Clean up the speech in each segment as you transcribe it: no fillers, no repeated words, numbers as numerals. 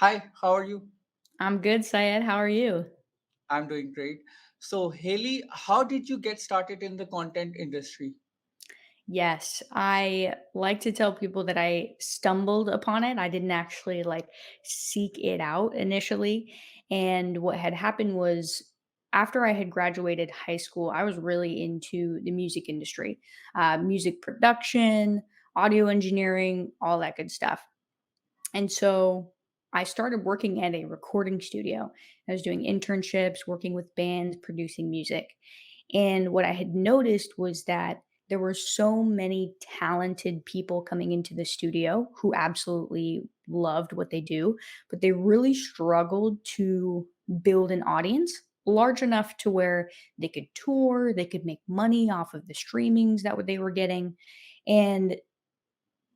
Hi, how are you? I'm good, Syed. How are you? I'm doing great. So, Haley, how did you get started in the content industry? Yes, I like to tell people that I stumbled upon it. I didn't actually seek it out initially. And what had happened was after I had graduated high school, I was really into the music industry, music production, audio engineering, all that good stuff. And so I started working at a recording studio. I was doing internships, working with bands, producing music. And what I had noticed was that there were so many talented people coming into the studio who absolutely loved what they do, but they really struggled to build an audience large enough to where they could tour, they could make money off of the streamings that they were getting. And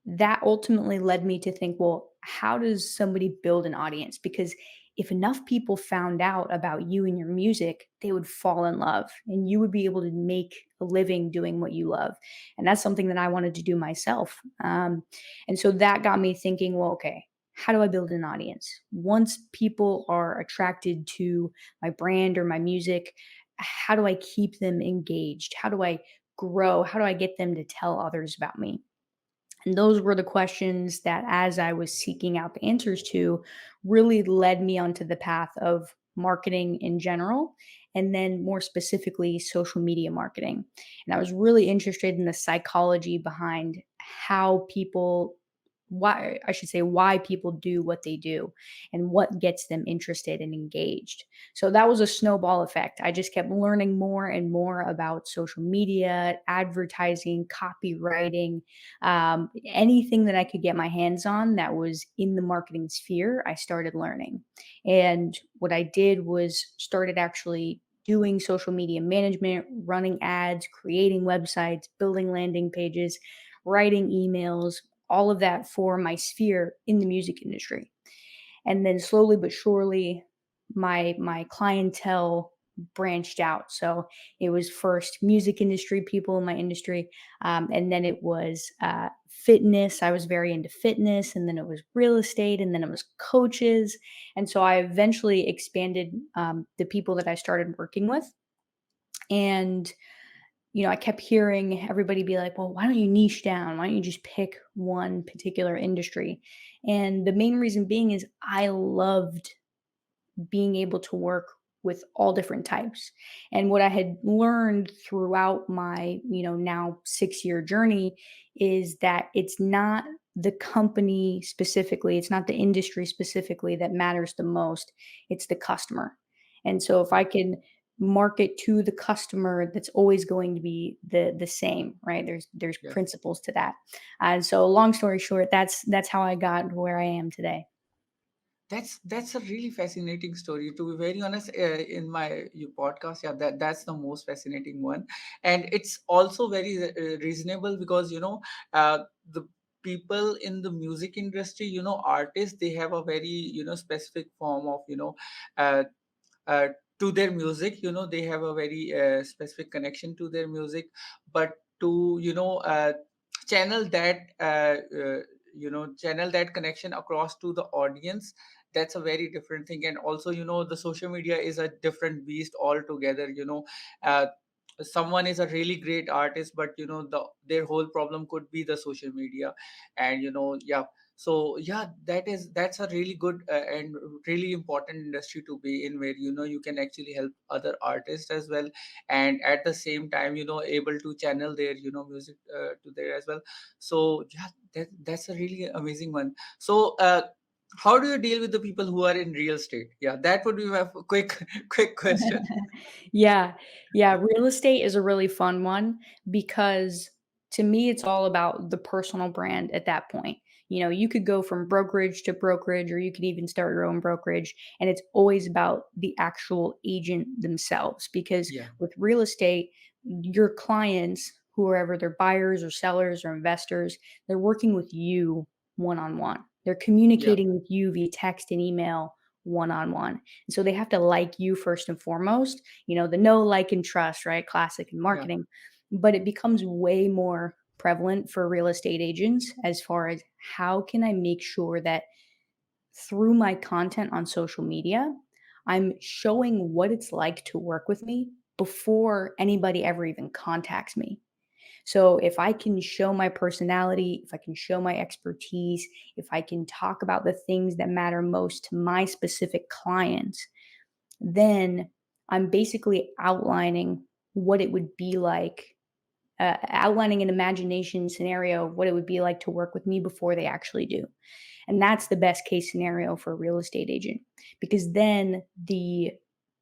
that ultimately led me to think, well, how does somebody build an audience? Because if enough people found out about you and your music, they would fall in love and you would be able to make a living doing what you love. And that's something that I wanted to do myself. And so that got me thinking, well, okay, how do I build an audience? Once people are attracted to my brand or my music, how do I keep them engaged? How do I grow? How do I get them to tell others about me? And those were the questions that, as I was seeking out the answers to, really led me onto the path of marketing in general, and then more specifically, social media marketing. And I was really interested in the psychology behind how people, why I should say, why people do what they do and what gets them interested and engaged. So that was a snowball effect. I just kept learning more and more about social media, advertising, copywriting, anything that I could get my hands on that was in the marketing sphere, I started learning. And what I did was started actually doing social media management, running ads, creating websites, building landing pages, writing emails, all of that for my sphere in the music industry. And then slowly but surely my clientele branched out. So it was first music industry people in my industry, and then it was fitness. I was very into fitness, and then it was real estate, and then it was coaches. And so I eventually expanded the people that I started working with. And I kept hearing everybody be like, well, why don't you niche down? Why don't you just pick one particular industry? And the main reason being is I loved being able to work with all different types. And what I had learned throughout my, now 6-year journey is that it's not the company specifically, it's not the industry specifically that matters the most, it's the customer. And so if I can market to the customer, that's always going to be the same, right? There's Yeah, principles to that. And so long story short, that's how I got where I am today. that's a really fascinating story. To be very honest, in my your podcast, yeah, that's the most fascinating one, and it's also very reasonable because the people in the music industry, artists, they have a very specific form of uh, uh, to their music. They have a very specific connection to their music, but to channel that channel that connection across to the audience, that's a very different thing. And also, the social media is a different beast altogether. uh, Someone is a really great artist, but their whole problem could be the social media. And yeah, so yeah, that's a really good and really important industry to be in, where you can actually help other artists as well, and at the same time able to channel their music to there as well. So yeah, that's a really amazing one. So how do you deal with the people who are in real estate? Yeah, that would be my quick quick question. Yeah. Yeah, real estate is a really fun one because to me, it's all about the personal brand at that point. You could go from brokerage to brokerage, or you could even start your own brokerage. And it's always about the actual agent themselves. Because Yeah, with real estate, your clients, whoever they're buyers or sellers or investors, they're working with you one on one. They're yeah, communicating with you via text and email one on one. And so they have to like you first and foremost, the know, like, and trust, right? Classic in yeah, marketing. But it becomes way more prevalent for real estate agents as far as how can I make sure that through my content on social media, I'm showing what it's like to work with me before anybody ever even contacts me. So if I can show my personality, if I can show my expertise, if I can talk about the things that matter most to my specific clients, then I'm basically outlining what it would be like, outlining an imagination scenario of what it would be like to work with me before they actually do. And that's the best case scenario for a real estate agent because then the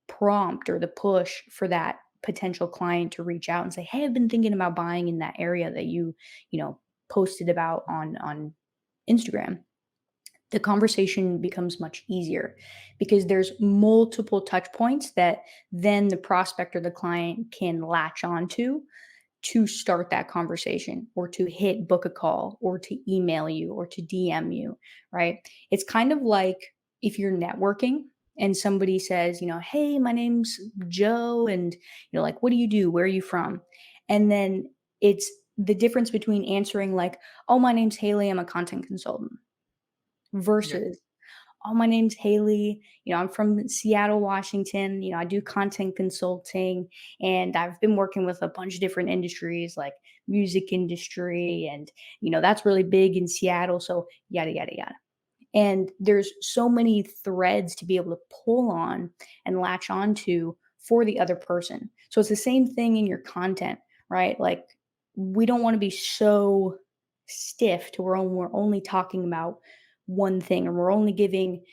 prompt or the push for that potential client to reach out and say, "Hey, I've been thinking about buying in that area that you know, posted about on Instagram." The conversation becomes much easier because there's multiple touch points that then the prospect or the client can latch onto to start that conversation or to hit book a call or to email you or to DM you, right? It's kind of like if you're networking and somebody says, "Hey, my name's Joe and like what do you do? Where are you from?" And then it's the difference between answering like, "Oh, my name's Haley, I'm a content consultant," Yeah. versus, "Oh, my name's Haley. I'm from Seattle, Washington. I do content consulting and I've been working with a bunch of different industries like music industry and that's really big in Seattle, so yada yada yada." And there's so many threads to be able to pull on and latch onto for the other person. So it's the same thing in your content, right? Like we don't want to be so stiff to where we're only talking about one thing and we're only giving,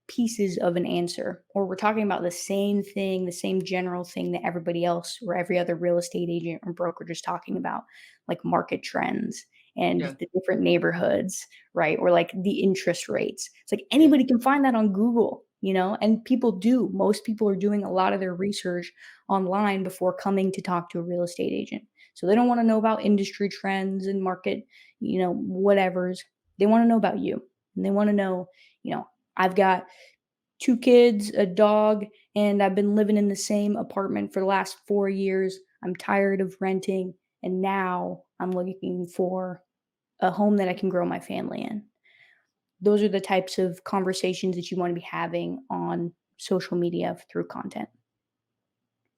pieces of an answer, or we're talking about the same thing, the same general thing that everybody else or every other real estate agent or broker is talking about, like market trends and Yeah. the different neighborhoods, right? Or like the interest rates. It's like Yeah. anybody can find that on Google, and people do. Most people are doing a lot of their research online before coming to talk to a real estate agent. So they don't want to know about industry trends and market, whatevers. They want to know about you. And they want to know, I've got 2 kids, a dog, and I've been living in the same apartment for the last 4 years. I'm tired of renting, and now I'm looking for a home that I can grow my family in. Those are the types of conversations that you wanna be having on social media through content.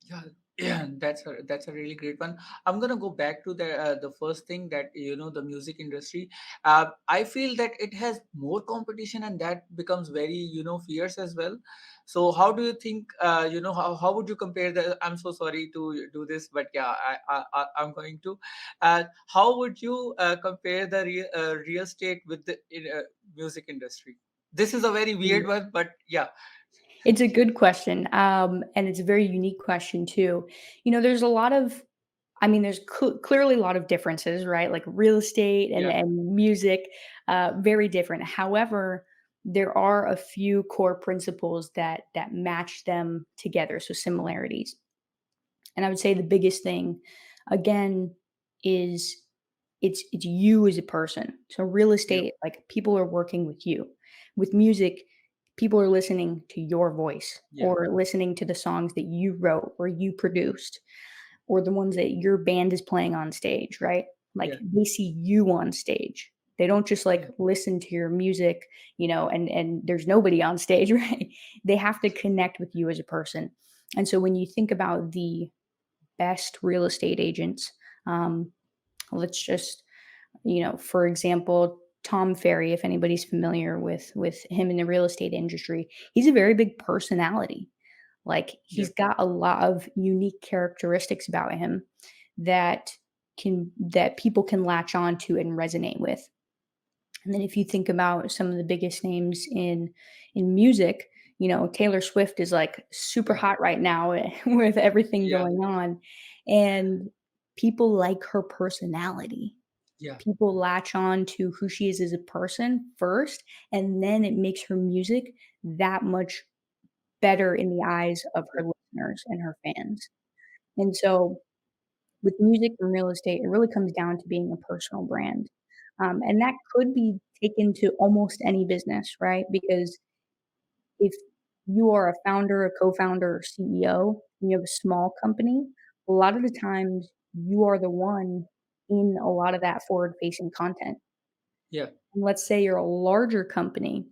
Yeah, yeah, that's a really great one. I'm gonna go back to the first thing that the music industry. I feel that it has more competition and that becomes very fierce as well. So how do you think how would you compare the? I'm so sorry to do this, but yeah, I'm going to. How would you compare the real estate with the music industry? This is a very weird one, but yeah, It's a good question, and it's a very unique question too. There's a lot of there's clearly a lot of differences, right? Like real estate and yeah, music, very different. However, there are a few core principles that match them together, so similarities. And I would say the biggest thing, again, is it's you as a person. So real yeah, estate, like people are working with you. With music, people are listening to your voice yeah, or listening to the songs that you wrote or you produced or the ones that your band is playing on stage, right? Like yeah, they see you on stage. They don't just yeah, like listen to your music, and there's nobody on stage, right? They have to connect with you as a person. And so when you think about the best real estate agents, um, let's just, for example, Tom Ferry, if anybody's familiar with him in the real estate industry, he's a very big personality. Like yeah, he's got a lot of unique characteristics about him that people can latch on to and resonate with. And then if you think about some of the biggest names in music, Taylor Swift is like super yeah, hot right now with everything yeah, going on. And people like her personality. yeah. People latch on to who she is as a person first, and then it makes her music that much better in the eyes of her listeners and her fans. And so with music and real estate, it really comes down to being a personal brand. And that could be taken to almost any business, right? Because if you are a founder, a co-founder, or CEO, and you have a small company, a lot of the times you are the one in a lot of that forward-facing content. Yeah, And let's say you're a larger company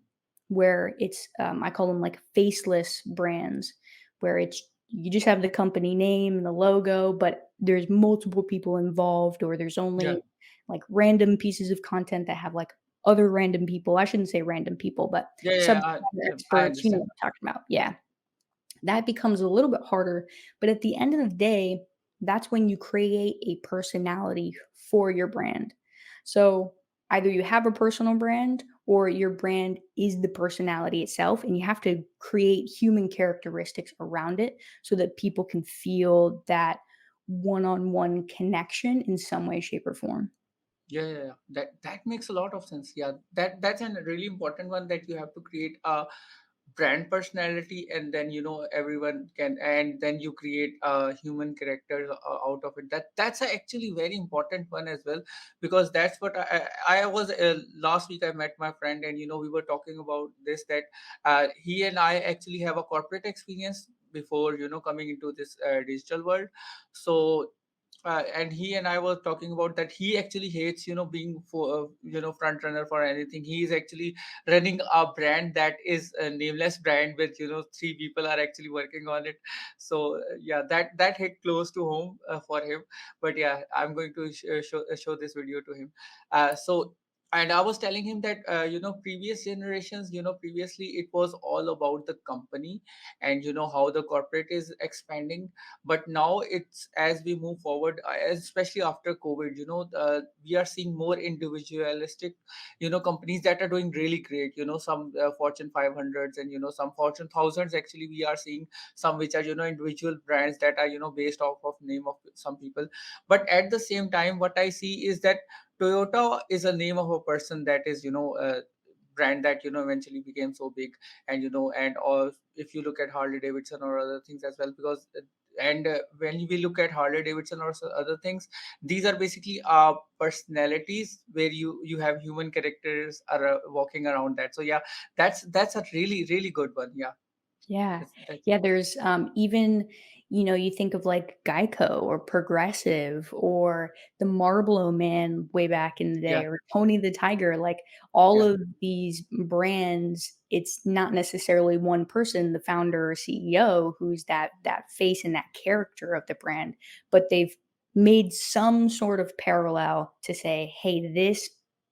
where it's I call them like faceless brands, where it's you just have the company name and the logo, but there's multiple people involved, or there's Yeah, only like random pieces of content that have like other random people. I shouldn't say random people, but yeah, yeah, subject yeah, matter I experts. You know understand. what I'm talking about? Yeah, that becomes a little bit harder. But at the end of the day, that's when you create a personality for your brand. So either you have a personal brand or your brand is the personality itself, and you have to create human characteristics around it so that people can feel that one on one connection in some way, shape, or form. Yeah, yeah, yeah. That makes a lot of sense. Yeah, that's a really important one, that you have to create a brand personality, and then everyone can, and then you create human characters out of it. That's a actually very important one as well, because that's what I was last week I met my friend, and we were talking about this, that he and I actually have a corporate experience before coming into this digital world. So and he and I were talking about that he actually hates being for front runner for anything. He is actually running a brand that is a nameless brand with three people are actually working on it. So yeah, that hit close to home for him. But yeah, I'm going to show this video to him. So and I was telling him that previous generations, previously it was all about the company, and how the corporate is expanding. But now it's, as we move forward, especially after COVID, we are seeing more individualistic companies that are doing really great. Some Fortune 500s, and some Fortune thousands. Actually, we are seeing some which are individual brands that are based off of name of some people. But at the same time, what I see is that Toyota is a name of a person, that is brand that eventually became so big. And and or if you look at Harley Davidson or other things as well, because and when we look at Harley Davidson or other things, these are basically personalities where you have human characters are walking around that. So yeah, that's a really good one. Yeah, Yeah. that's Yeah, there's, even, you think of like Geico or Progressive or the Marlboro Man way back in the yeah, day, or Tony the Tiger, like all yeah, of these brands, it's not necessarily one person, the founder or CEO, who's that face and that character of the brand, but they've made some sort of parallel to say, hey, this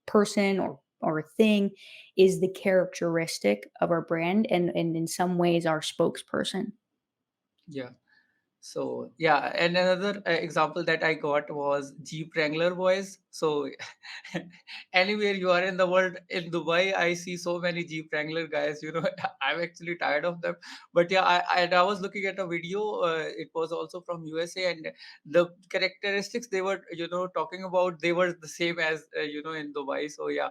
person or thing is the characteristic of our brand, and in some ways our spokesperson. yeah. So yeah, and another example that I got was Jeep Wrangler boys. So anywhere you are in the world, in Dubai, I see so many Jeep Wrangler guys. I'm actually tired of them. But yeah, I was looking at a video. It was also from USA, and the characteristics they were talking about, they were the same as in Dubai. So yeah,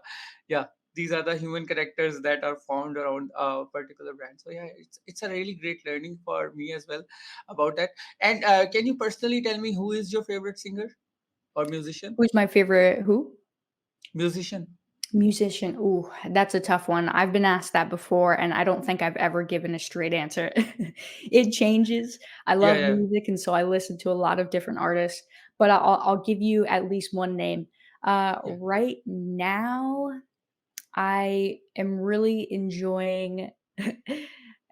yeah. These are the human characters that are found around a particular brand. So yeah, it's a really great learning for me as well about that. And can you personally tell me who is your favorite singer or musician? Who's my favorite who? Musician. Musician. Ooh, that's a tough one. I've been asked that before, and I don't think I've ever given a straight answer. It changes. I Yeah, love yeah, music, and so I listen to a lot of different artists, but I'll give you at least one name. yeah. Right now, I am really enjoying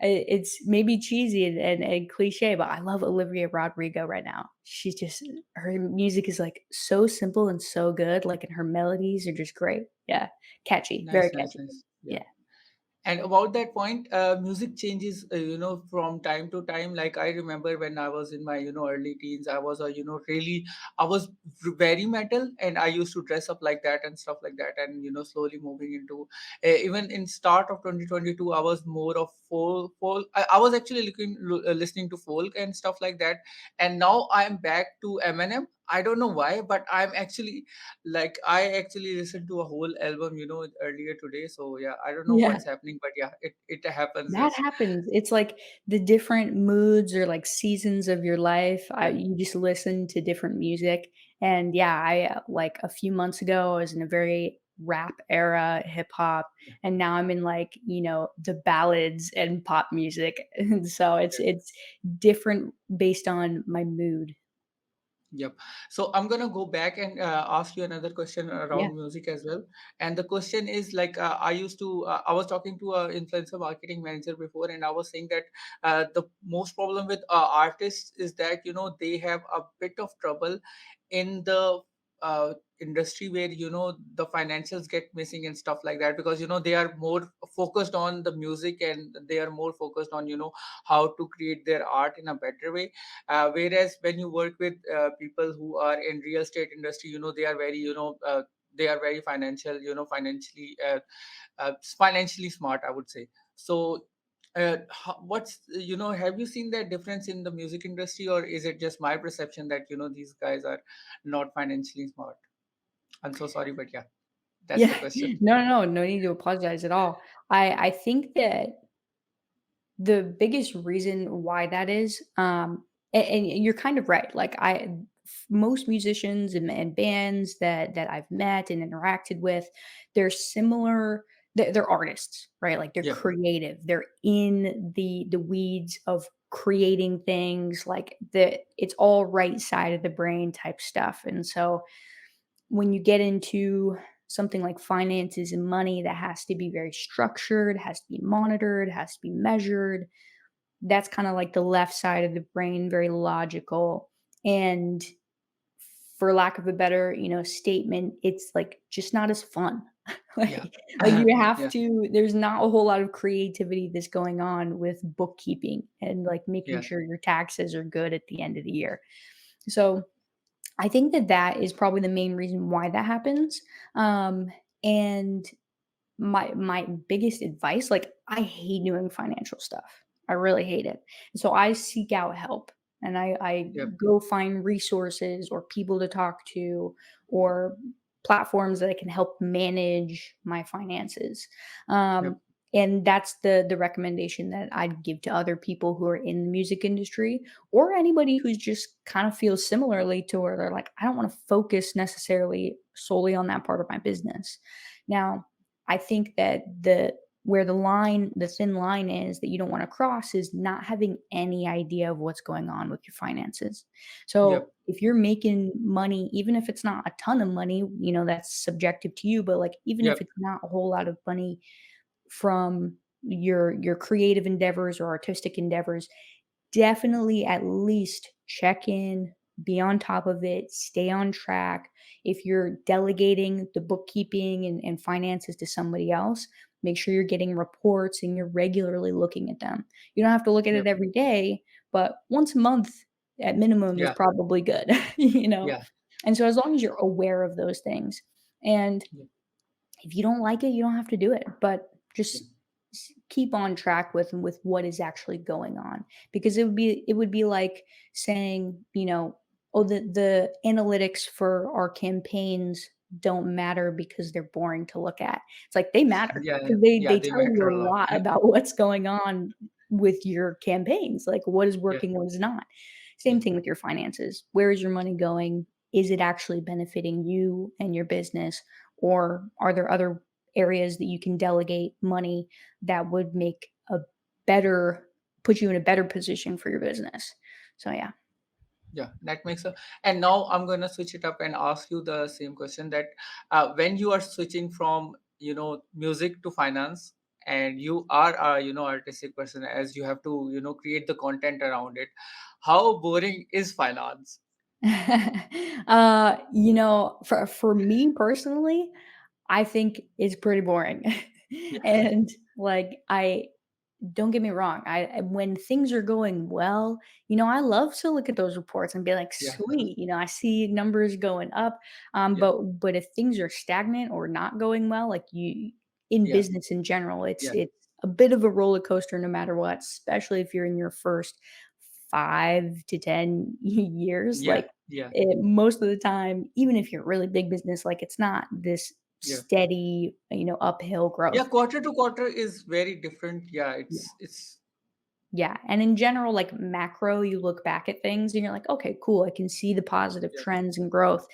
it's maybe cheesy and cliche, but I love Olivia Rodrigo right now. She's just her music is, like, so simple and so good, like, and her melodies are just great. Yeah, catchy, very Nice, nice, catchy. nice. Yeah. Yeah. And about that point, music changes, from time to time. Like I remember when I was in my, early teens, I was really, I was very metal, and I used to dress up like that and stuff like that. And slowly moving into, even in start of 2022, I was more of folk. I was actually listening to folk and stuff like that. And now I'm back to Eminem. I don't know why, but I'm actually, like, I actually listened to a whole album, earlier today. So yeah, I don't know Yeah. what's happening, but yeah, it happens. That Yes. happens. It's like the different moods or like seasons of your life. Yeah. You just listen to different music. And yeah, like a few months ago, I was in a very rap era, hip hop, Yeah. and now I'm in like, the ballads and pop music. And so it's Yeah. it's different based on my mood. Yep. So I'm gonna go back and ask you another question Yeah. around music as well. And the question is like, I was talking to a influencer marketing manager before, and I was saying that the most problem with artists is that they have a bit of trouble in the industry where the financials get missing and stuff like that, because they are more focused on the music, and they are more focused on how to create their art in a better way. Whereas when you work with people who are in real estate industry, they are very they are very financial, financially smart, I would say. So what's have you seen that difference in the music industry, or is it just my perception that these guys are not financially smart? I'm so sorry, but yeah, that's Yeah. the question. No, no, no, no need to apologize at all. I think that the biggest reason why that is, and you're kind of right. Like most musicians and bands that I've met and interacted with, they're similar. They're artists, right? Like they're Yep. creative. They're in the weeds of creating things. Like it's all right side of the brain type stuff. And so when you get into something like finances and money that has to be very structured, has to be monitored, has to be measured, that's kinda like the left side of the brain, very logical, and for lack of a better, statement, it's, like, just not as fun. Yeah. Like, you have Yeah. to there's not a whole lot of creativity that's going on with bookkeeping and, like, making Yeah. sure your taxes are good at the end of the year. So, I think that that is probably the main reason why that happens, and my biggest advice, like, I hate doing financial stuff. I really hate it. So I seek out help, and I Yep. go find resources or people to talk to, or platforms that can help manage my finances. Yep. And that's the recommendation that I'd give to other people who are in the music industry, or anybody who's just kind of feels similarly to where they're like, I don't want to focus necessarily solely on that part of my business. Now, I think that the thin line is that you don't want to cross is not having any idea of what's going on with your finances. Yep. So if you're making money, even if it's not a ton of money, that's subjective to you, but like even if Yep. it's not a whole lot of money from your creative endeavors or artistic endeavors, definitely at least check in, be on top of it, stay on track. If you're delegating the bookkeeping and finances to somebody else, make sure you're getting reports and you're regularly looking at them. You don't have to look at it Yep. every day, but once a month at minimum is Yeah. probably good, you know? Yeah. And so as long as you're aware of those things, and Yep. if you don't like it, you don't have to do it, but just Yep. keep on track with what is actually going on, because it would be like saying, oh, the analytics for our campaigns don't matter because they're boring to look at. It's like they matter Yeah. Yeah. because they Yeah. they They tell you matter a a lot. lot about what's going on with your campaigns, like what is Yeah. working, what is not. Yeah. Same thing with your finances. Where is your money going? Is it actually benefiting you and your business? Or are there other areas that you can delegate money that would make a better put you in a better position for your business? So yeah. Yeah, that makes a. And now I'm gonna switch it up and ask you the same question, that when you are switching from music to finance, and you are a artistic person, as you have to create the content around it, how boring is finance? For me personally, I think it's pretty boring. Yeah. And like I don't get me wrong, when things are going well, I love to look at those reports and be like, Yeah. "Sweet," I see numbers going up. Yeah. But if things are stagnant or not going well, like in Yeah. business in general, it's Yeah. it's a bit of a roller coaster no matter what, especially if you're in your first 5 to 10 years. Yeah. Like Yeah. most of the time, even if you're really big business, like it's not this Yeah. steady, uphill Yeah. growth. Quarter to quarter is very different. Yeah. It's. Yeah, and in general, like macro, you look back at things and you're like, "Okay, cool, I can see the positive Yeah. trends and growth."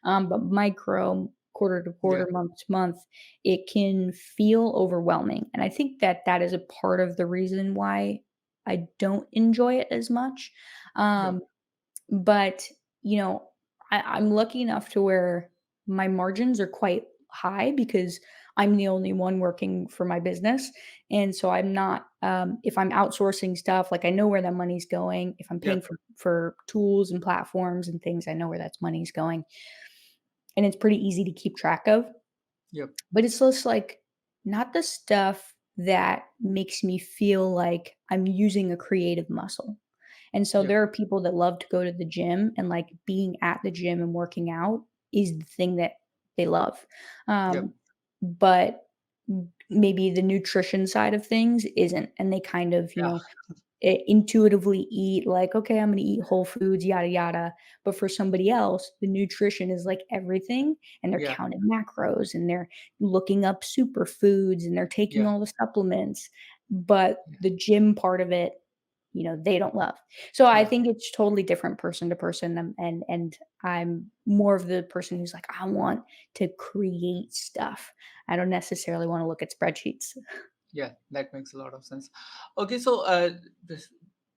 But micro, quarter to Yeah. quarter, month to month, it can feel overwhelming, and I think that that is a part of the reason why I don't enjoy it as much. Yeah. Um, but you know, I'm lucky enough to where my margins are quite high because I'm the only one working for my business. And so I'm not, if I'm outsourcing stuff, like I know where that money's going. If I'm Yeah. paying for tools and platforms and things, I know where that money's going. And it's pretty easy to keep track of. Yep. But it's just like not the stuff that makes me feel like I'm using a creative muscle. And so Yep. there are people that love to go to the gym and like being at the gym and working out is the thing that they love. Yep. But maybe the nutrition side of things isn't. And they kind of, Yeah. intuitively eat like, okay, I'm going to eat whole foods, yada, yada. But for somebody else, the nutrition is like everything. And they're Yeah. counting macros and they're looking up superfoods and they're taking Yeah. all the supplements. But Yeah. the gym part of it, they don't love. So I Yeah. think it's totally different person to person, and I'm more of the person who's like, I want to create stuff. I don't necessarily want to look at spreadsheets. Yeah, that makes a lot of sense. Okay, so this,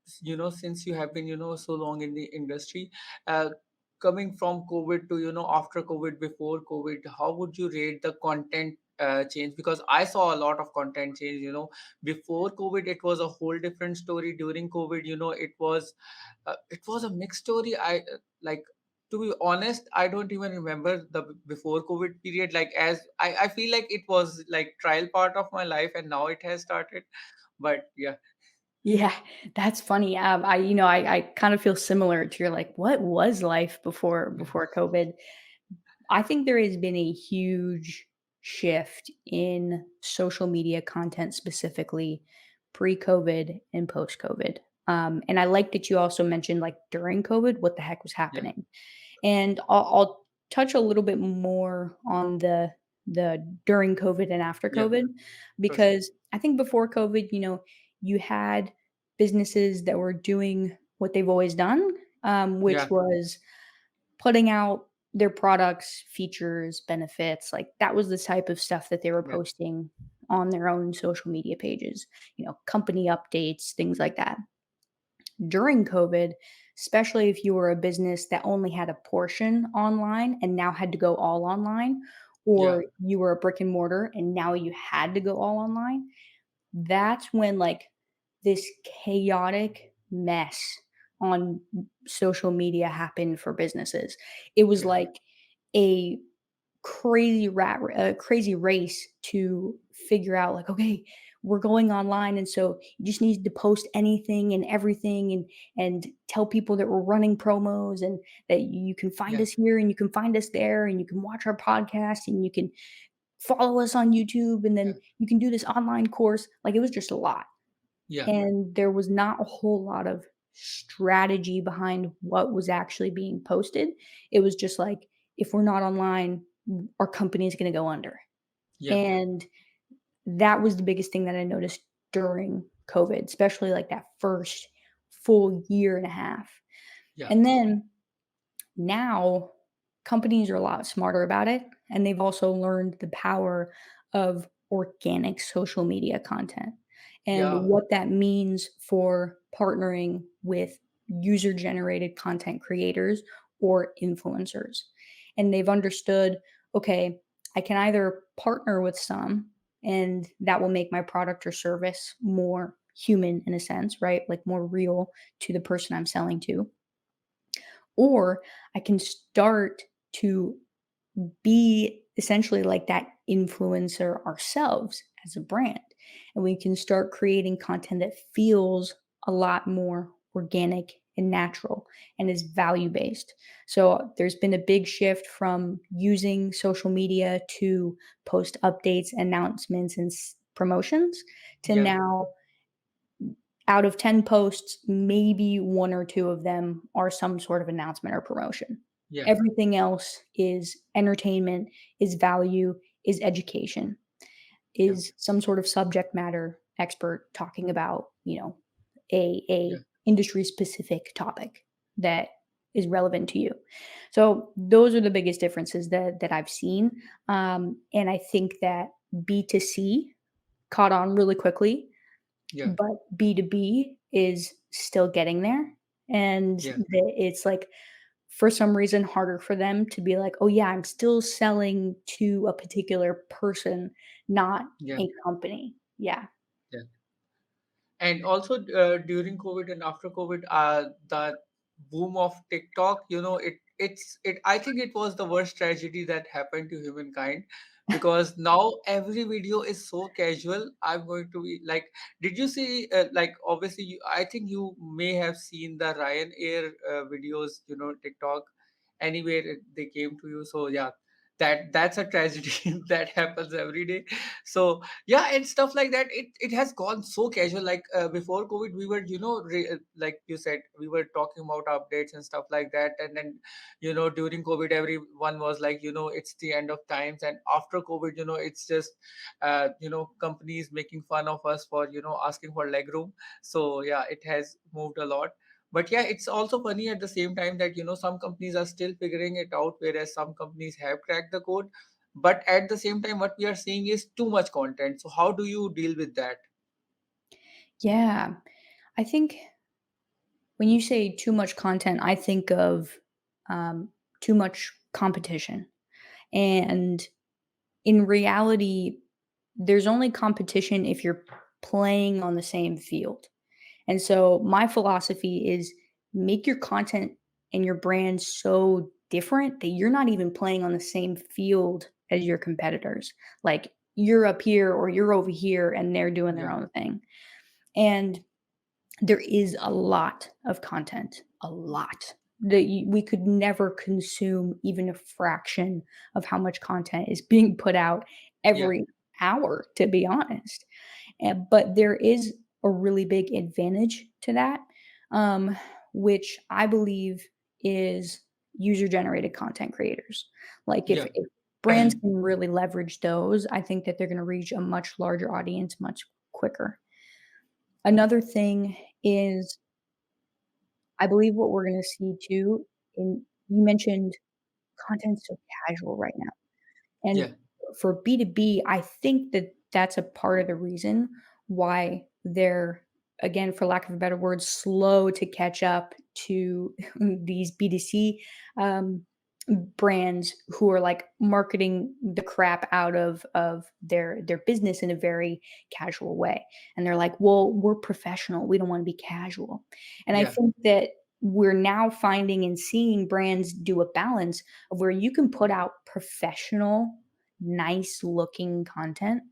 since you have been, so long in the industry, uh, coming from COVID to, after COVID, before COVID, how would you rate the content change? Because I saw a lot of content change. Before COVID, it was a whole different story. During COVID, it was a mixed story. Like, to be honest, I don't even remember the before COVID period. Like, as I feel like it was like trial part of my life, and now it has started. But yeah. Yeah, that's funny. I kind of feel similar to, you're like, what was life Yeah. before COVID? I think there has been a huge shift in social media content, specifically pre-COVID and post-COVID. And I like that you also mentioned, like, during COVID, what the heck was Yeah. happening. And I'll touch a little bit more on the during COVID and after Yeah. COVID, For sure. because I think before COVID, you had businesses that were doing what they've always done, Yeah. which was putting out their products, features, benefits. Like that was the type of stuff that they were Yeah. posting on their own social media pages, company updates, things like that. During COVID, especially if you were a business that only had a portion online and now had to go all online, Yeah. or you were a brick and mortar and now you had to go all online, that's when like this chaotic mess on social media happened for businesses. It was Yeah. like a crazy race to figure out like, okay, we're going online, and so you just need to post anything and everything, and tell people that we're running promos and that you can find Yeah. us here and you can find us there and you can watch our podcast and you can follow us on YouTube and Yeah. then you can do this online course. Like, it was just a lot. Yeah. And there was not a whole lot of strategy behind what was actually being posted. It was just like, if we're not online, our company is going to go under. Yeah. And that was the biggest thing that I noticed during COVID, especially like that first full year and a half. Yeah. And then now companies are a lot smarter about it, and they've also learned the power of organic social media content and Yeah. what that means for partnering with user generated content creators or influencers. And they've understood, okay, I can either partner with some and that will make my product or service more human in a sense, right? Like more real to the person I'm selling to, or I can start to be essentially like that influencer ourselves as a brand. And we can start creating content that feels a lot more organic and natural and is value based. So there's been a big shift from using social media to post updates, announcements, and promotions to Yeah. now, out of 10 posts, maybe one or two of them are some sort of announcement or promotion. Yeah. Everything else is entertainment, is value, is education, Yeah. is some sort of subject matter expert talking about, a Yeah. industry specific topic that is relevant to you. So those are the biggest differences that I've seen. And I think that B2C caught on really quickly, Yeah. but B2B is still getting there, and Yeah. it's like for some reason harder for them to be like, "Oh, yeah, I'm still selling to a particular person, not Yeah. a company." Yeah. Yeah. And also during COVID and after COVID, the boom of TikTok, it I think it was the worst tragedy that happened to humankind, because now every video is so casual. I'm going to be like, did you see, like, obviously I think you may have seen the Ryanair videos, TikTok, anywhere they came to you. So yeah, that's a tragedy that happens every day. So yeah, and stuff like that, it has gone so casual. Like before COVID, we were, like you said, we were talking about updates and stuff like that. And then, during COVID, everyone was like, it's the end of times. And after COVID, it's just companies making fun of us for, asking for leg room. So yeah, it has moved a lot. But yeah, it's also funny at the same time that, some companies are still figuring it out, whereas some companies have cracked the code. But at the same time, what we are seeing is too much content. So how do you deal with that? Yeah. I think when you say too much content, I think of, too much competition. And in reality, there's only competition if you're playing on the same field. And so my philosophy is make your content and your brand so different that you're not even playing on the same field as your competitors. Like you're up here or you're over here and they're doing their Yeah, own thing. And there is a lot of content, a lot that we could never consume even a fraction of how much content is being put out yeah, every hour, to be honest. But there is a really big advantage to that, um, which I believe is user generated content creators. Like yeah, if brands can really leverage those, I think that they're going to reach a much larger audience much quicker. Another thing is, I believe what we're gonna see too, in you mentioned content's so casual right now, and yeah, for B2B, I think that that's a part of the reason why they're, again, for lack of a better word, slow to catch up to these B2C, um, brands who are, like, marketing the crap out of their business in a very casual way, and they're like, "Well, we're professional, we don't wanna be casual." And I yeah, think that we're now finding and seeing brands do a balance of where you can put out professional, nice looking content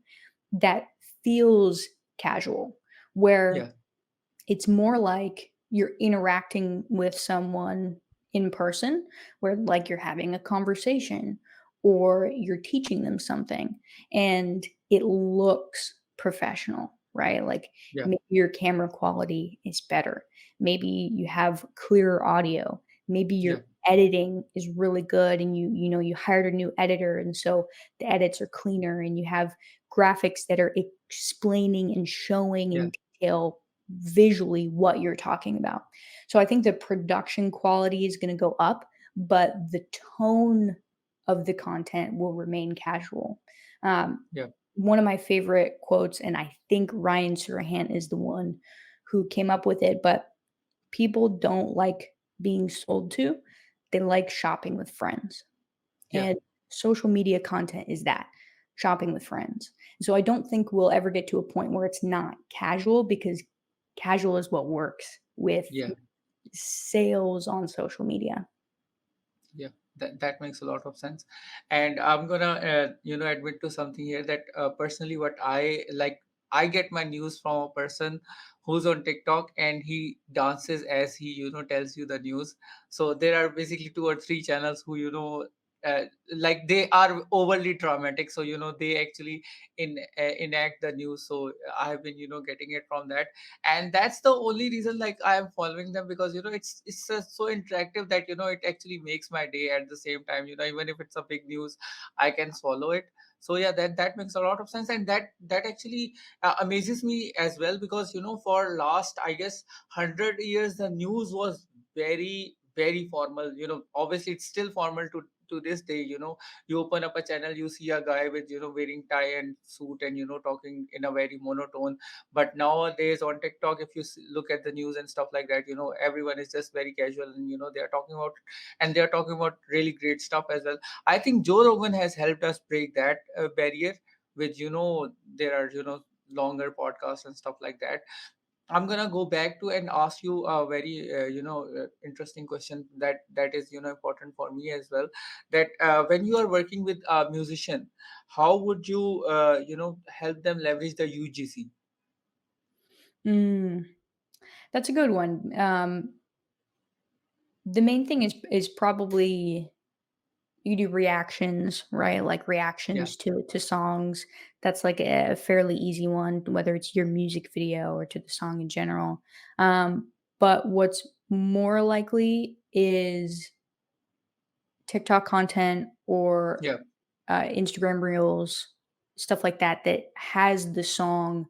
that feels casual, where yeah, it's more like you're interacting with someone in person, where like you're having a conversation or you're teaching them something and it looks professional, right? Like yeah, maybe your camera quality is better. Maybe you have clearer audio. Maybe your yeah, editing is really good and you hired a new editor and so the edits are cleaner and you have graphics that are explaining and showing yeah, in detail visually what you're talking about. So I think the production quality is gonna go up, but the tone of the content will remain casual. Um, yeah, One of my favorite quotes, and I think Ryan Serhant is the one who came up with it, but people don't like being sold to, they like shopping with friends. yeah, And social media content is that, shopping with friends. So I don't think we'll ever get to a point where it's not casual because casual is what works with yeah. sales on social media. Yeah, that makes a lot of sense. And I'm gonna, admit to something here that personally, what I like, I get my news from a person who's on TikTok and he dances as he, tells you the news. So there are basically two or three channels who, like they are overly dramatic. So, they actually enact the news. So I have been, getting it from that, and that's the only reason like I am following them, because it's so interactive that it actually makes my day. At the same time, even if it's a big news, I can swallow it. So yeah, that makes a lot of sense, and that actually amazes me as well, because for last, I guess, 100 years the news was very, very formal. Obviously it's still formal to to this day, you open up a channel, you see a guy with, wearing tie and suit and, talking in a very monotone. But nowadays on TikTok, if you look at the news and stuff like that, everyone is just very casual, and, they are talking about, and they are talking about really great stuff as well. I think Joe Rogan has helped us break that barrier, which, there are, longer podcasts and stuff like that. I'm gonna go back to and ask you a very interesting question that is important for me as well. That when you are working with a musician, how would you help them leverage the UGC? Mm, that's a good one. The main thing is probably you do reactions, right? Like Yeah, reactions to songs. That's like a fairly easy one, whether it's your music video or to the song in general. But what's more likely is TikTok content or yeah, Instagram reels, stuff like that that has the song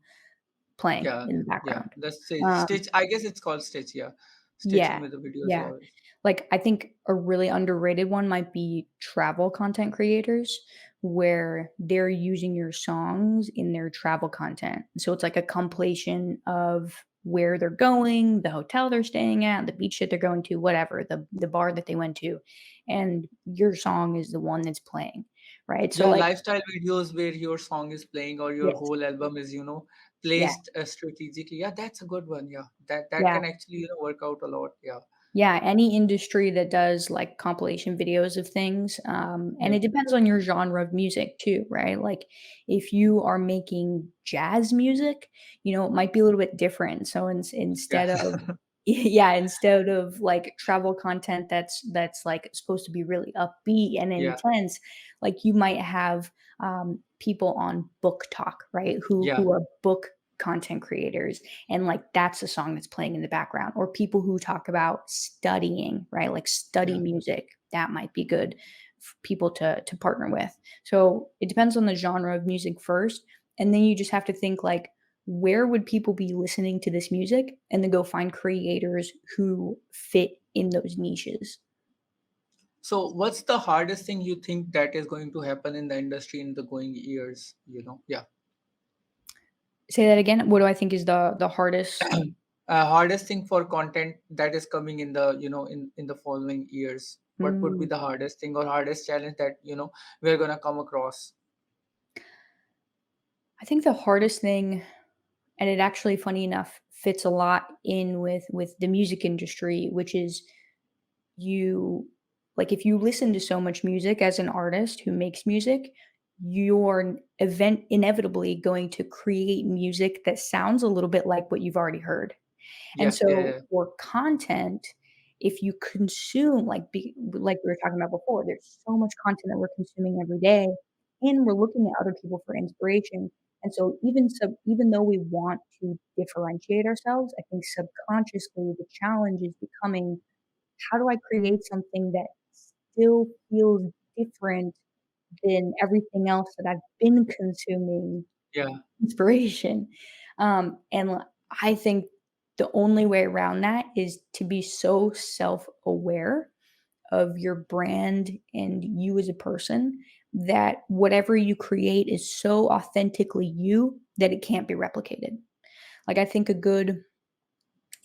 playing yeah, in the yeah. background. The stitch, Um, stitch. I guess it's called stitch. Yeah, stitching yeah, with the videos. yeah. Yeah, Like, I think a really underrated one might be travel content creators, where they're using your songs in their travel content. So it's like a compilation of where they're going, the hotel they're staying at, the beach that they're going to, whatever, the bar that they went to, and your song is the one that's playing, right? So, yeah. like, Lifestyle videos where your song is playing or your yes, whole album is yeah, placed strategically. Yeah, that's a good one. Yeah, that yeah. can actually work out a lot. Yeah, Yeah, any industry that does, like, compilation videos of things, and yeah. it depends on your genre of music too, right? Like, if you are making jazz music, it might be a little bit different. So Yeah. instead of yeah, instead of, like, travel content that's, like, supposed to be really upbeat and Yeah, intense, like, you might have, people on Book Talk, right? Who yeah, who are book content creators, and like that's a song that's playing in the background, or people who talk about studying, right? Like study yeah. music, that might be good for people to partner with. So it depends on the genre of music first, and then you just have to think like, where would people be listening to this music, and then go find creators who fit in those niches. So, what's the hardest thing you think that is going to happen in the industry in the going years? Yeah. Say that again. What do I think is the hardest? Hardest thing for content that is coming in the in the following years. What would be Mm, the hardest thing or hardest challenge that we're gonna come across? I think the hardest thing, and it actually, funny enough, fits a lot in with the music industry, which is, you like, if you listen to so much music as an artist who makes music, you're inevitably going to create music that sounds a little bit like what you've already heard. And Yeah, yeah, so yeah, for content, if you consume, like we were talking about before, there's so much content that we're consuming every day, and we're looking at other people for inspiration. And so even though we want to differentiate ourselves, I think subconsciously the challenge is becoming, how do I create something that still feels different than everything else that I've been consuming yeah, inspiration? I think the only way around that is to be so self-aware of your brand and you as a person, that whatever you create is so authentically you that it can't be replicated. Like, I think a good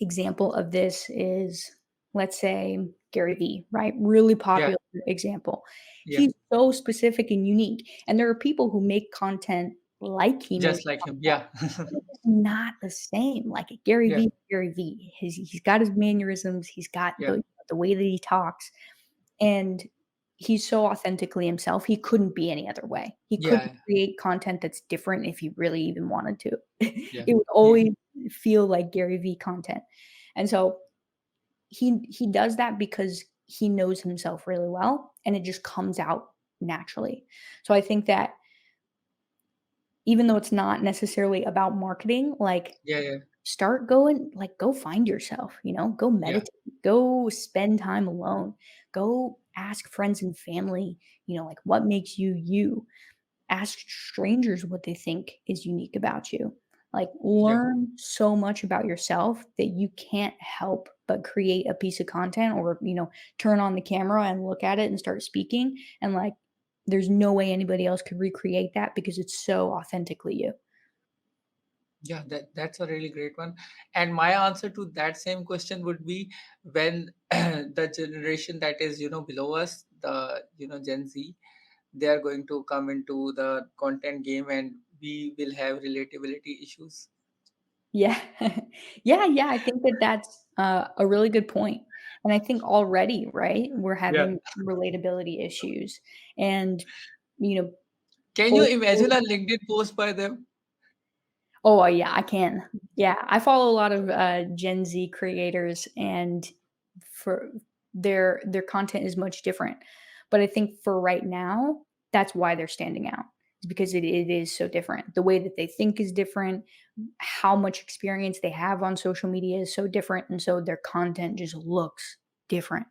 example of this is, let's say, Gary Vee, right? Really yeah, popular example. yeah. He's so specific and unique, and there are people who make content like he Just makes like him. content, Yeah, but it's not the same. Like Gary yeah, Vee, Gary Vee. He's got his mannerisms, he's got yeah, the way that he talks, and he's so authentically himself. He couldn't be any other way. He couldn't yeah, create content that's different if he really even wanted to. yeah, It would yeah, always feel like Gary Vee content. And so he does that because he knows himself really well, and it just comes out naturally. So I think that even though it's not necessarily about marketing, like, yeah, yeah, go find yourself, go yeah, meditate, go spend time alone, go ask friends and family, like, what makes you you. Ask strangers what they think is unique about you. Like, yeah, learn so much about yourself that you can't help but create a piece of content or, turn on the camera and look at it and start speaking. And like, there's no way anybody else could recreate that because it's so authentically you. Yeah, that's a really great one. And my answer to that same question would be when the generation that is, below us, the, Gen Z, they are going to come into the content game and we will have relatability issues. Yeah. Yeah, yeah, I think that that's, a really good point, and I think already, right, we're Yeah. having relatability issues, and, you know, Can you both imagine a LinkedIn post by them? Oh, yeah, I can. Yeah, I follow a lot of, Gen Z creators, and for their content is much different, but I think for right now, that's why they're standing out, is because it is so different. The way that they think is different, how much experience they have on social media is so different, and so their content just looks different.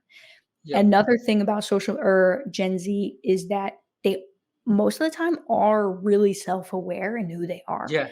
Yep. Another thing about social or Gen Z is that they most of the time are really self-aware in who they are. Yeah.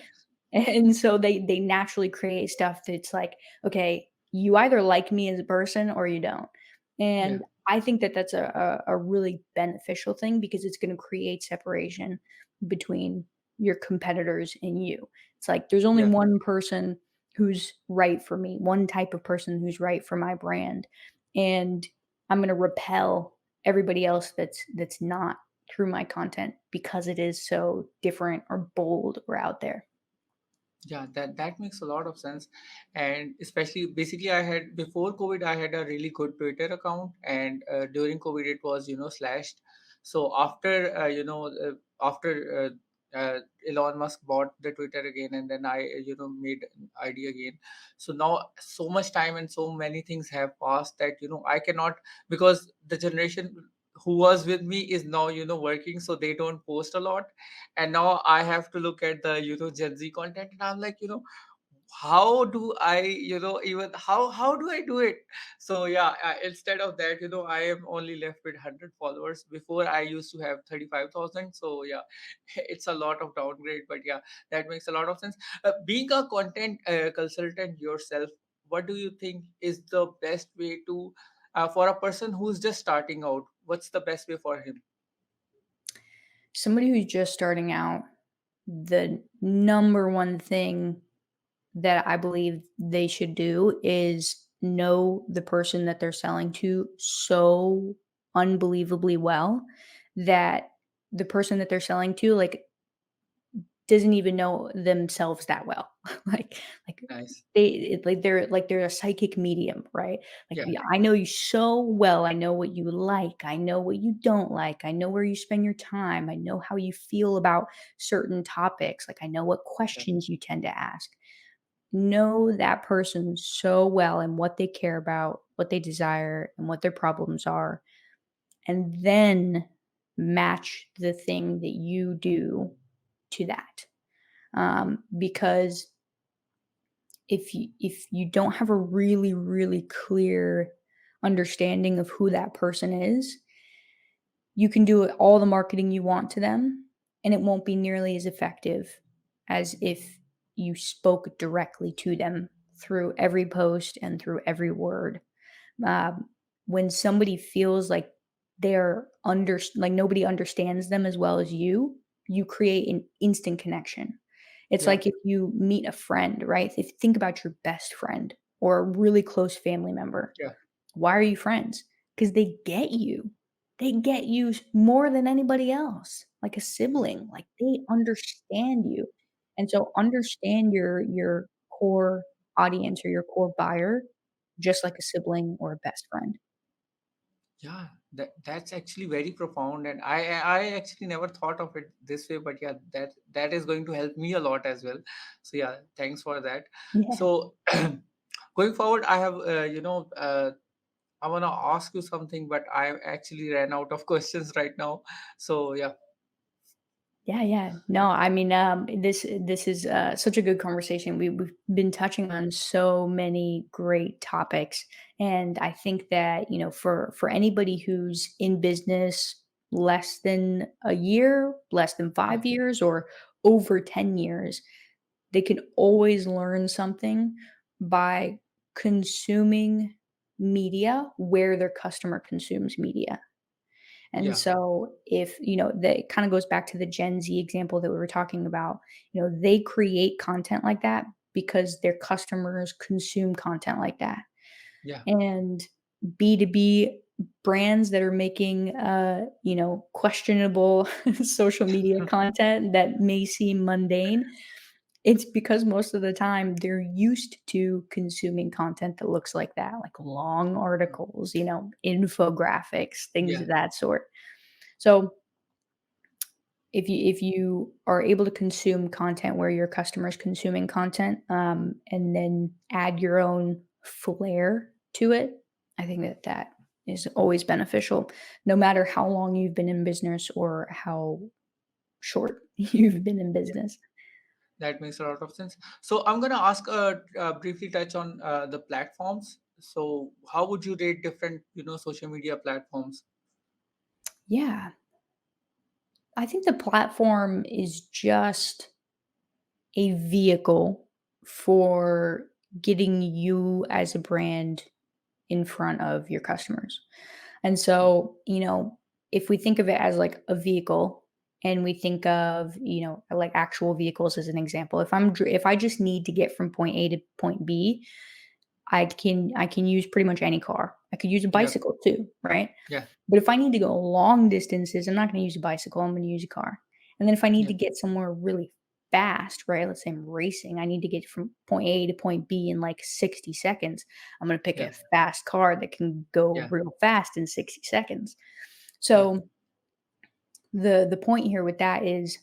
And so they naturally create stuff that's like, "Okay, you either like me as a person or you don't." Yeah. And I think that that's a really beneficial thing because it's gonna create separation between your competitors and you. It's like there's only Yeah. one person who's right for me, one type of person who's right for my brand, and I'm gonna repel everybody else that's not through my content because it is so different or bold or out there. Yeah, that makes a lot of sense. And especially, basically, I had before COVID, I had a really good Twitter account, and during COVID, it was, slashed. So after, after Elon Musk bought the Twitter again, and then I, made an ID again. So now so much time and so many things have passed that, I cannot, because the generation who was with me is now, working, so they don't post a lot. And now I have to look at the, Gen Z content, and I'm like, how do I, even how do I do it? So yeah, instead of that, I am only left with 100 followers. Before, I used to have 35,000. So yeah, it's a lot of downgrade, but yeah, that makes a lot of sense. Being a content consultant yourself, what do you think is the best way to, for a person who's just starting out, what's the best way for him? Somebody who's just starting out, the number one thing that I believe they should do is know the person that they're selling to so unbelievably well that the person that they're selling to, like, doesn't even know themselves that well. Like Nice. they're a psychic medium, right? Like, Yeah. yeah, I know you so well. I know what you like. I know what you don't like. I know where you spend your time. I know how you feel about certain topics. Like, I know what Yeah. questions you tend to ask. Know that person so well and what they care about, what they desire, and what their problems are, and then match the thing that you do to that. Because if you don't have a really really clear understanding of who that person is, you can do all the marketing you want to them, and it won't be nearly as effective as if you spoke directly to them through every post and through every word. Um, when somebody feels like like nobody understands them as well as you create an instant connection. It's Yeah. like if you meet a friend, right? If you think about your best friend or a really close family member, Yeah. why are you friends? Because they get you. They get you more than anybody else, like a sibling. Like they understand you. And so understand your core audience or your core buyer just like a sibling or a best friend. Yeah, that's actually very profound, and I actually never thought of it this way. But yeah, that is going to help me a lot as well. So yeah, thanks for that. Yeah. So going forward, I have, I want to ask you something, but I actually ran out of questions right now. So yeah. Yeah, yeah. No, I mean, this is such a good conversation. We've been touching on so many great topics, and I think that for anybody who's in business less than a year, less than Yeah. 5 years, or over 10 years, they can always learn something by consuming media where their customer consumes media. And Yeah. so if, that kind of goes back to the Gen Z example that we were talking about, they create content like that because their customers consume content like that. Yeah. And B2B brands that are making, questionable social media content that may seem mundane, it's because most of the time they're used to consuming content that looks like that, like long articles, infographics, things Yeah. of that sort. So if you are able to consume content where your customer's consuming content, and then add your own flair to it, I think that that is always beneficial, no matter how long you've been in business or how short you've been in Yeah. business. That makes a lot of sense. So I'm gonna ask briefly touch on the platforms. So how would you rate different, social media platforms? Yeah, I think the platform is just a vehicle for getting you as a brand in front of your customers. And so, if we think of it as like a vehicle and we think of, like actual vehicles as an example, if I just need to get from point A to point B, I can use pretty much any car. I could use a Yeah. bicycle too, right? Yeah. But if I need to go long distances, I'm not going to use a bicycle. I'm going to use a car. And then if I need Yeah. to get somewhere really fast, right? Let's say I'm racing, I need to get from point A to point B in like 60 seconds. I'm going to pick Yeah. a fast car that can go Yeah. real fast in 60 seconds. Yeah. So the point here with that is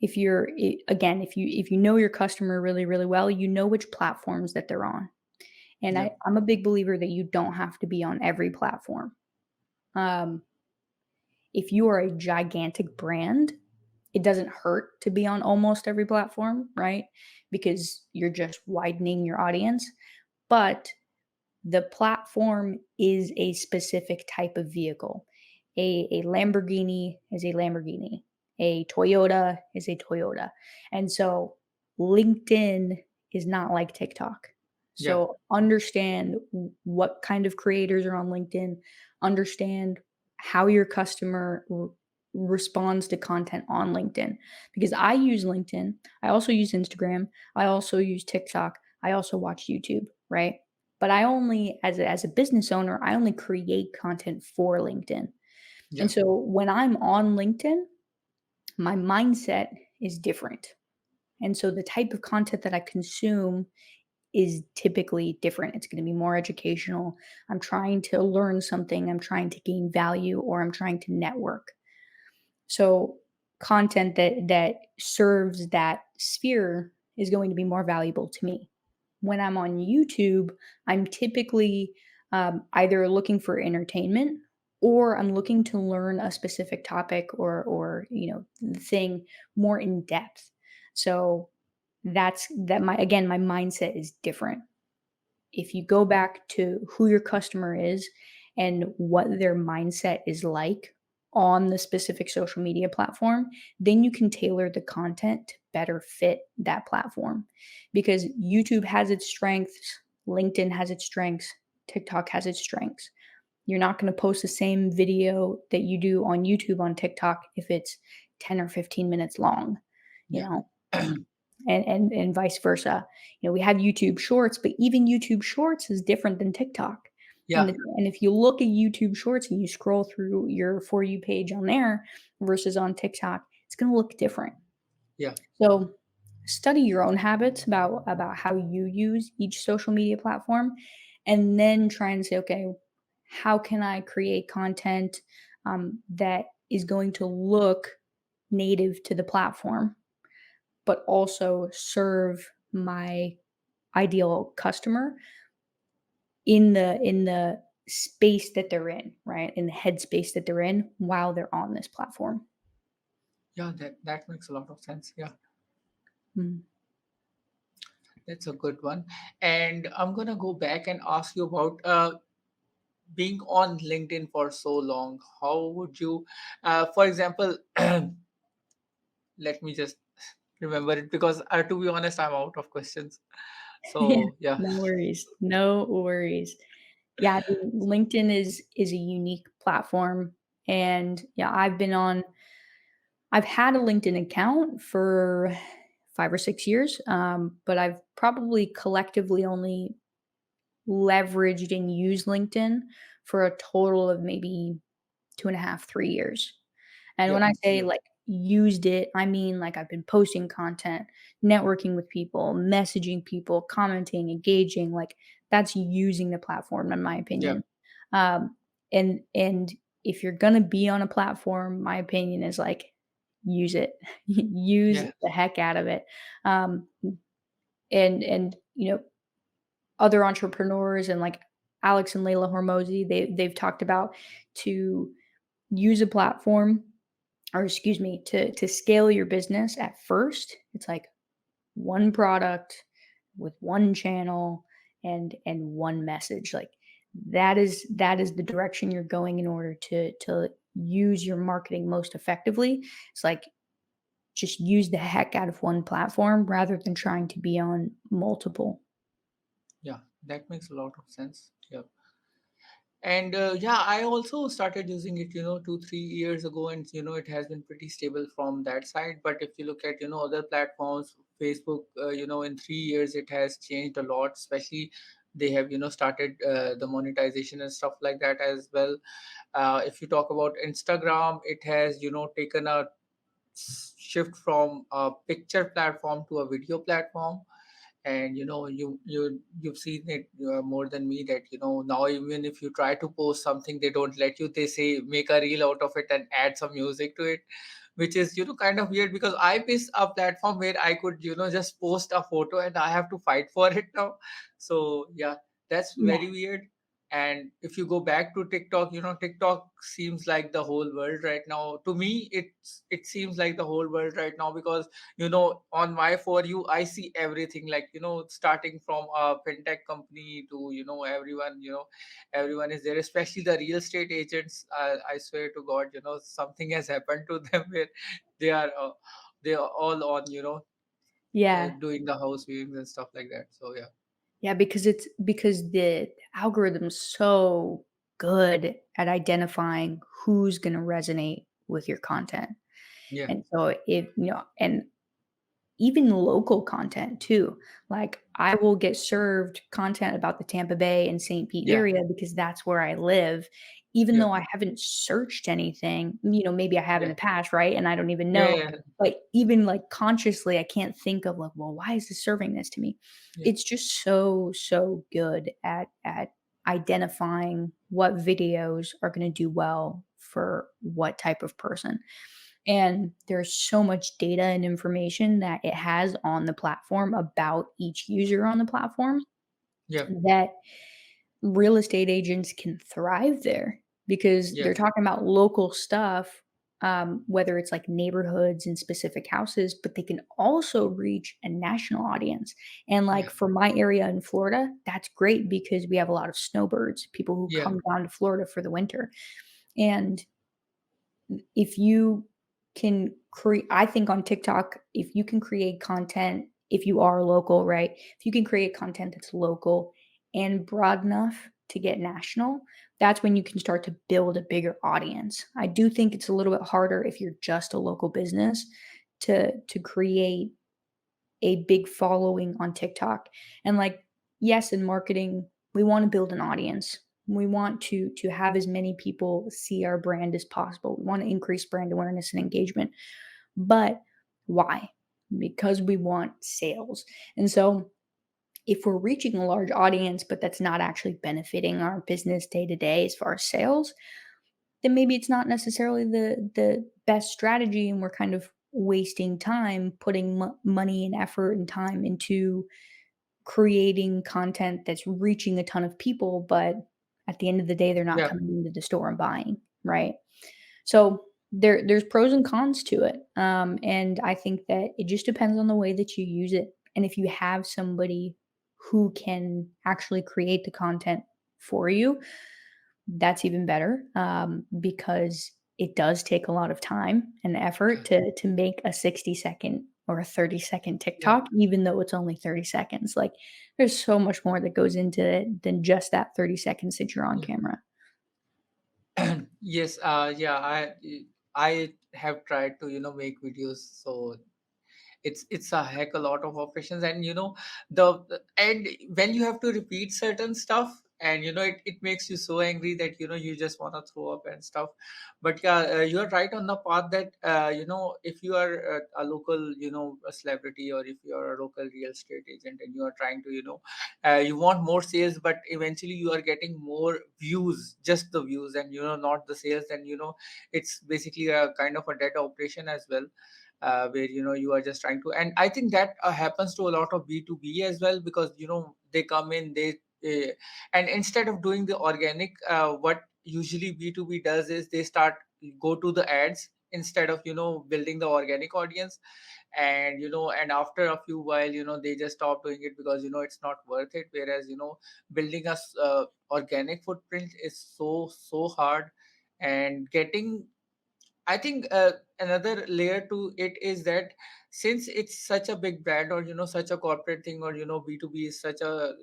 again, if you know your customer really really well, you know which platforms that they're on. And Yeah. I'm a big believer that you don't have to be on every platform. Um, if you are a gigantic brand, it doesn't hurt to be on almost every platform, right? Because you're just widening your audience. But the platform is a specific type of vehicle. A Lamborghini is a Lamborghini. A Toyota is a Toyota. And so LinkedIn is not like TikTok. Yeah. So understand what kind of creators are on LinkedIn, understand how your customer responds to content on LinkedIn. Because I use LinkedIn, I also use Instagram, I also use TikTok, I also watch YouTube, right? But I only as a business owner, I only create content for LinkedIn. And Yeah. so when I'm on LinkedIn, my mindset is different. And so the type of content that I consume is typically different. It's going to be more educational. I'm trying to learn something, I'm trying to gain value, or I'm trying to network. So content that serves that sphere is going to be more valuable to me. When I'm on YouTube, I'm typically either looking for entertainment or I'm looking to learn a specific topic or the thing more in depth. So that's that my again my mindset is different. If you go back to who your customer is and what their mindset is like on the specific social media platform, then you can tailor the content to better fit that platform. Because YouTube has its strengths, LinkedIn has its strengths, TikTok has its strengths. You're not going to post the same video that you do on YouTube on TikTok if it's 10 or 15 minutes long, you Yeah. know and vice versa. We have YouTube Shorts, but even YouTube Shorts is different than TikTok. Yeah. And if you look at YouTube Shorts and you scroll through your For You page on there versus on TikTok, it's going to look different. Yeah. So study your own habits about how you use each social media platform, and then try and say, okay, how can I create content that is going to look native to the platform but also serve my ideal customer in the space that they're in, right? In the headspace that they're in while they're on this platform. Yeah. That makes a lot of sense. Yeah. Mm. That's a good one. And I'm gonna go back and ask you about being on LinkedIn for so long. How would you, for example, let me just remember it because, to be honest, I'm out of questions. Yeah, So yeah, no worries. No worries. Yeah, I mean, LinkedIn is a unique platform, and yeah, I've had a LinkedIn account for 5 or 6 years, but I've probably collectively only leveraged and used LinkedIn for a total of maybe 2.5, 3 years. And yeah, when I say, yeah, like, used it, I mean, like, I've been posting content, networking with people, messaging people, commenting, engaging, like, that's using the platform in my yeah, opinion. Um, and if you're gonna be on a platform, my opinion is, like, use it. Use yeah, the heck out of it. Um, and, other entrepreneurs and, like, Alex and Layla Hormozy, they've talked about to use a platform, or excuse me, to scale your business at first, it's like one product with one channel and one message. Like that is the direction you're going in order to use your marketing most effectively. It's like just use the heck out of one platform rather than trying to be on multiple. yeah. That makes a lot of sense. Yeah. And yeah, I also started using it, 2 3 years ago, and it has been pretty stable from that side. But if you look at other platforms, Facebook, in 3 years it has changed a lot. Especially they have started the monetization and stuff like that as well. If you talk about Instagram, it has taken a shift from a picture platform to a video platform. And you've seen it more than me, that now even if you try to post something, they don't let you. They say make a reel out of it and add some music to it, which is kind of weird, because I miss a platform where I could just post a photo and I have to fight for it now. So yeah, that's Yeah. very weird. And if you go back to TikTok, TikTok seems like the whole world right now. To me, it seems like the whole world right now, because on my For You, I see everything, like starting from a fintech company to everyone. Everyone is there, especially the real estate agents. I swear to God, something has happened to them where they are they are all on Yeah. doing the house viewings and stuff like that. So yeah, Yeah, because the algorithm's so good at identifying who's gonna resonate with your content. yeah, And so and even local content too. Like I will get served content about the Tampa Bay and St. Pete yeah, area because that's where I live, even yeah, though I haven't searched anything, maybe I have in yeah, the past, right? And I don't even yeah, know. yeah, But even like consciously, I can't think of like, well, why is this serving this to me? yeah, It's just so, so good at identifying what videos are going to do well for what type of person. And there's so much data and information that it has on the platform about each user on the platform yeah, that real estate agents can thrive there because yeah, they're talking about local stuff, whether it's like neighborhoods and specific houses, but they can also reach a national audience. And yeah, like for my area in Florida, that's great because we have a lot of snowbirds, people who yeah, come down to Florida for the winter. And if you can create, I think on TikTok, if you can create content, if you are local, right? If you can create content that's local and broad enough to get national, that's when you can start to build a bigger audience. I do think it's a little bit harder if you're just a local business to create a big following on TikTok. And like, yes, in marketing, we want to build an audience. We want to have as many people see our brand as possible. We want to increase brand awareness and engagement. But why? Because we want sales. And so if we're reaching a large audience, but that's not actually benefiting our business day to day as far as sales, then maybe it's not necessarily the best strategy, and we're kind of wasting time putting money and effort and time into creating content that's reaching a ton of people, but at the end of the day they're not yeah, coming into the store and buying, right? So there's pros and cons to it, and I think that it just depends on the way that you use it, and if you have somebody who can actually create the content for you, that's even better, because it does take a lot of time and effort to make a 60-second or a 30-second Yeah. TikTok, even though it's only 30 seconds. Like, there's so much more that goes into it than just that 30 seconds that you're on Yeah. camera. Yes, yeah, I have tried to, make videos. So it's a heck a lot of operations, and and when you have to repeat certain stuff, and it makes you so angry that you just want to throw up and stuff. But yeah, you're right on the path that if you are a local, a celebrity, or if you are a local real estate agent, and you are trying to, you want more sales, but eventually you are getting more views, just the views, and not the sales, then it's basically a kind of a dead operation as well, where you are just trying to. And I think that happens to a lot of B2B as well, because they come in, uh, and instead of doing the organic, what usually B2B does is they start go to the ads instead of building the organic audience. And and after a few while, they just stop doing it, because it's not worth it. Whereas building a organic footprint is so hard. And getting, I think, another layer to it is that, since it's such a big brand, or such a corporate thing, or B2B is such a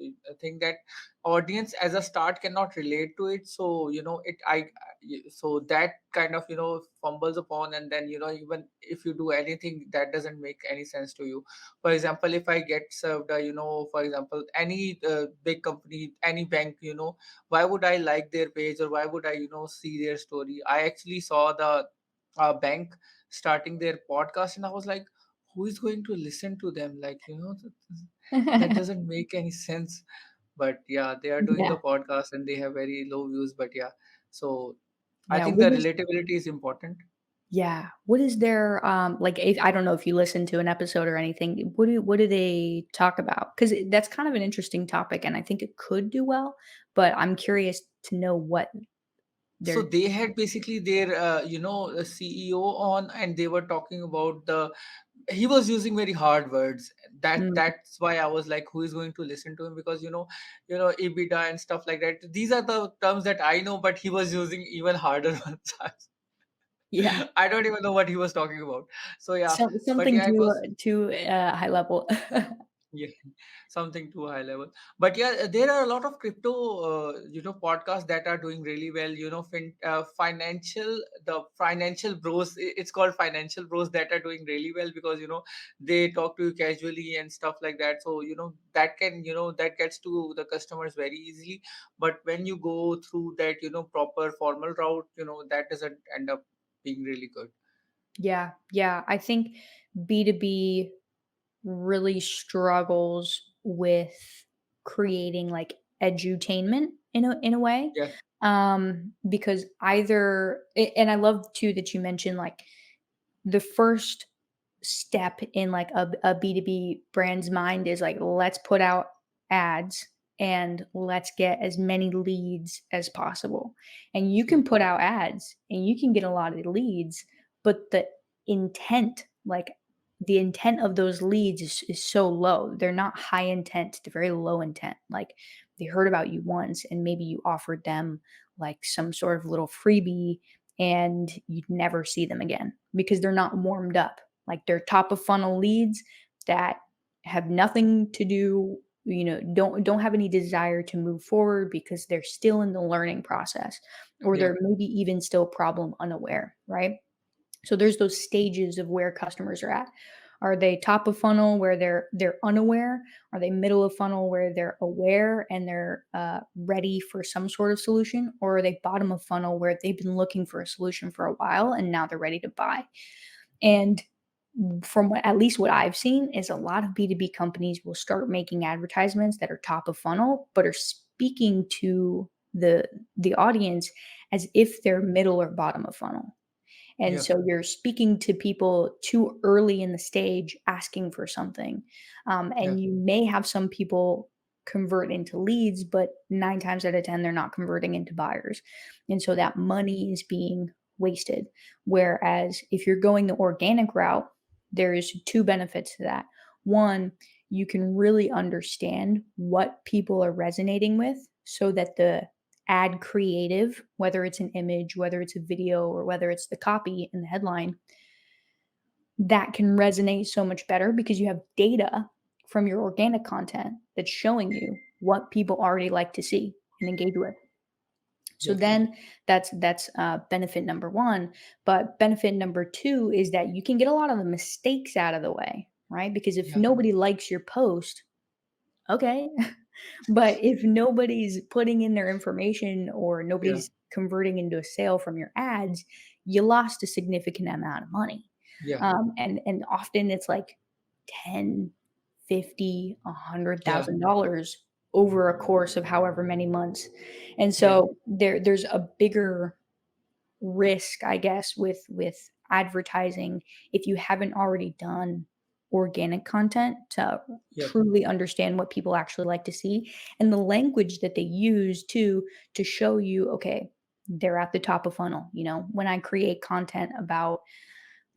thing, that audience as a start cannot relate to it. So so that kind of fumbles upon. And then even if you do anything, that doesn't make any sense to you. For example, if I get served a, for example, any big company, any bank, why would I like their page, or why would I see their story? I actually saw the bank starting their podcast, and I was like, who is going to listen to them? Like, that doesn't make any sense. But yeah, they are doing Yeah. the podcast, and they have very low views. But yeah, so I Yeah. think the relatability is important. What is their, like, if I don't know if you listen to an episode or anything, what do they talk about? Because that's kind of an interesting topic, and I think it could do well, but I'm curious to know what So they're. they had basically their CEO on, and they were talking about the he was using very hard words. Mm, That's why I was like, who is going to listen to him? Because EBITDA and stuff like that, these are the terms that I know, but he was using even harder ones. yeah, I don't even know what he was talking about. So yeah, but something yeah, it was, too, high level. yeah, something too high level. But yeah, there are a lot of crypto podcasts that are doing really well. The financial bros, it's called financial bros, that are doing really well, because they talk to you casually and stuff like that. So that can, that gets to the customers very easily. But when you go through that proper formal route, that doesn't end up being really good. Yeah, yeah, I think B2B really struggles with creating, like, edutainment in a way, Yeah. because and I love too that you mentioned, like, the first step in, like, a B2B brand's mind is like, let's put out ads and let's get as many leads as possible. And you Yeah. can put out ads and you can get a lot of leads, but intent, like the intent of those leads is so low. They're not high intent, they're very low intent. Like, they heard about you once and maybe you offered them like some sort of little freebie, and you'd never see them again because they're not warmed up. Like, they're top of funnel leads that have nothing to do, don't have any desire to move forward because they're still in the learning process, or Yeah. they're maybe even still problem unaware, right? So there's those stages of where customers are at. Are they top of funnel where they're unaware? Are they middle of funnel where they're aware and they're ready for some sort of solution? Or are they bottom of funnel where they've been looking for a solution for a while and now they're ready to buy? And from at least what I've seen is a lot of B2B companies will start making advertisements that are top of funnel, but are speaking to the audience as if they're middle or bottom of funnel. And Yeah. so you're speaking to people too early in the stage asking for something. Yeah. And you may have some people convert into leads, but 9 times out of 10, they're not converting into buyers. And so that money is being wasted. Whereas if you're going the organic route, there's two benefits to that. One, you can really understand what people are resonating with so that the ad creative, whether it's an image, whether it's a video, or whether it's the copy in the headline, that can resonate so much better because you have data from your organic content that's showing you what people already like to see and engage with. So Yes. then that's benefit number one. But benefit number two is that you can get a lot of the mistakes out of the way, right? Because if Yeah. nobody likes your post, okay. But if nobody's putting in their information or Yeah. nobody's converting into a sale from your ads, you lost a significant amount of money. Yeah. And often it's like 10, 50, a hundred Yeah. thousand dollars over a course of however many months. And Yeah. so there's a bigger risk, I guess, with advertising if you haven't already done organic content to Yeah. truly understand what people actually like to see and the language that they use to show you, okay, they're at the top of funnel. When I create content about,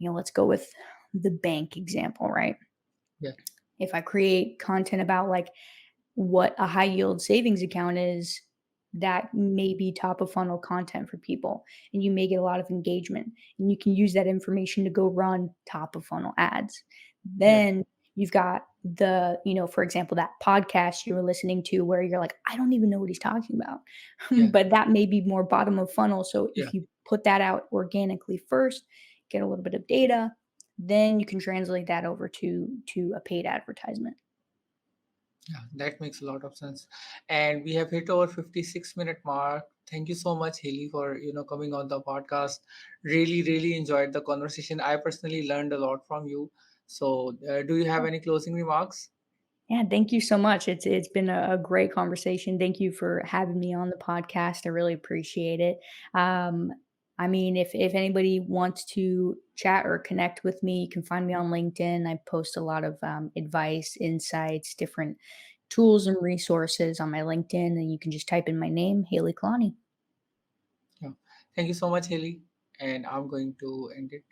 let's go with the bank example, right? Yeah. If I create content about like what a high yield savings account is, that may be top of funnel content for people. And you may get a lot of engagement. And you can use that information to go run top of funnel ads. Yeah. Then you've got for example, that podcast you were listening to where you're like, I don't even know what he's talking about. Yeah. But that may be more bottom of funnel. So Yeah. if you put that out organically first, get a little bit of data, then you can translate that over to a paid advertisement. Yeah, that makes a lot of sense. And we have hit our 56-minute mark. Thank you so much, Haley, for coming on the podcast. Really, really enjoyed the conversation. I personally learned a lot from you. So, do you have any closing remarks? Yeah, thank you so much. It's been a great conversation. Thank you for having me on the podcast. I really appreciate it. Um, I mean, if anybody wants to chat or connect with me, you can find me on LinkedIn. I post a lot of advice, insights, different tools and resources on my LinkedIn, and you can just type in my name, Haley Kalani. Yeah. Thank you so much, Haley. And I'm going to end it.